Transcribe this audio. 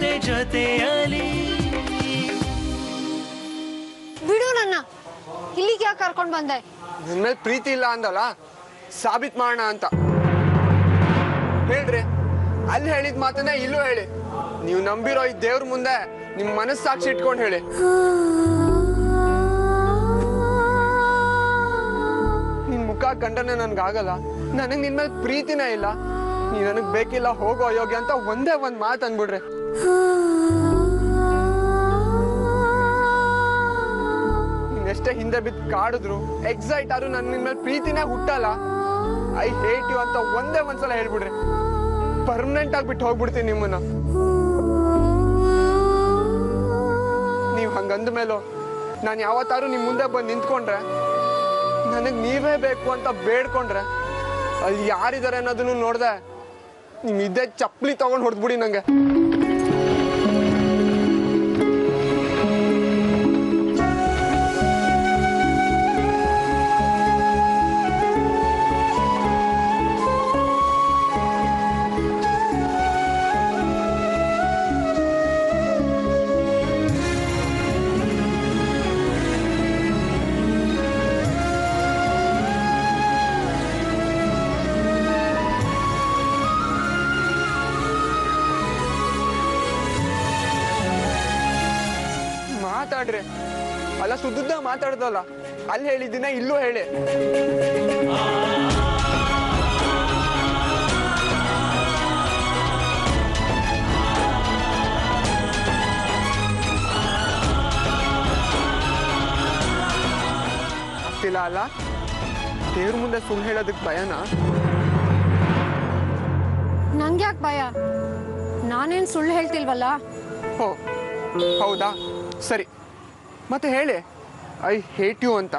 ಜೊತೆ ಜೊತೆಯಲಿ. ಬಿಡು ನನ್ನ, ಇಲ್ಲಿಗೆ ಯಾಕೆ ಕರ್ಕೊಂಡು ಬಂದೆ? ನನ್ನ ಮೇಲೆ ಪ್ರೀತಿ ಇಲ್ಲ ಅಂದಲ್ಲ, ಸಾಬೀತ್ ಮಾಡೋಣ ಅಂತ. ಹೇಳ್ರಿ, ಅಲ್ಲಿ ಹೇಳಿದ ಮಾತನ್ನ ಇಲ್ಲೂ ಹೇಳಿ. ನೀವು ನಂಬಿರೋ ಈ ದೇವ್ರ ಮುಂದೆ ನಿಮ್ ಮನಸ್ಸಾಕ್ಷಿ ಇಟ್ಕೊಂಡು ಹೇಳಿ. ನಿನ್ ಮುಖ ಕಂಡನೆ ನನ್ಗಾಗಲ್ಲ, ನನಗ್ ನಿನ್ ಮೇಲೆ ಪ್ರೀತಿನೇ ಇಲ್ಲ, ನೀ ನನಗ್ ಬೇಕಿಲ್ಲ, ಹೋಗೋ ಯೋಗ್ಯ ಅಂತ ಒಂದೇ ಒಂದ್ ಮಾತು ಅಂದ್ಬಿಡ್ರಿ. ನೀನೆಷ್ಟೇ ಹಿಂದೆ ಬಿದ್ದು ಕಾಡಿದ್ರು, ಎಕ್ಸೈಟ್ ಆದ್ರೂ ನನ್ ನಿನ್ ಮೇಲೆ ಪ್ರೀತಿನೇ ಹುಟ್ಟಲ್ಲ. ಐ ಹೇಟ್ ಯು ಅಂತ ಒಂದೇ ಒಂದ್ಸಲ ಹೇಳ್ಬಿಡ್ರಿ. ಪರ್ಮನೆಂಟ್ ಆಗಿ ಬಿಟ್ಟು ಹೋಗ್ಬಿಡ್ತೀನಿ ನಿಮ್ಮನ್ನ. ನೀವ್ ಹಂಗಂದ ಮೇಲೂ ನಾನು ಯಾವತ್ತಾರು ನಿಮ್ ಮುಂದೆ ಬಂದು ನಿಂತ್ಕೊಂಡ್ರೆ, ನನಗ್ ನೀವೇ ಬೇಕು ಅಂತ ಬೇಡ್ಕೊಂಡ್ರೆ, ಅಲ್ಲಿ ಯಾರಿದ್ದಾರೆ ಅನ್ನೋದನ್ನು ನೋಡ್ದೆ ನಿಮ್ ಇದ್ದೇ ಚಪ್ಪಲಿ ತಗೊಂಡ್ ಹೊಡೆದ್ಬಿಡಿ ನಂಗೆ. ಮಾತಾಡ್ರಿ, ಅಲ್ಲ ಸುದ್ದ ಮಾತಾಡ್ದಲ್ಲ, ಅಲ್ಲಿ ಹೇಳಿದ್ದೀನ ಇಲ್ಲೂ ಹೇಳಿ. ಆಗ್ತಿಲ್ಲ ಅಲ್ಲ? ದೇವ್ರ ಮುಂದೆ ಸುಳ್ಳು ಹೇಳೋದಕ್ಕೆ ಭಯನಾ? ನಂಗ್ಯಾಕೆ ಭಯ? ನಾನೇನ್ ಸುಳ್ಳು ಹೇಳ್ತಿಲ್ವಲ್ಲ. ಹೋ, ಹೌದಾ? ಸರಿ, ಮತ್ತೆ ಹೇಳಿ ಐ ಹೇಟ್ ಯು ಅಂತ.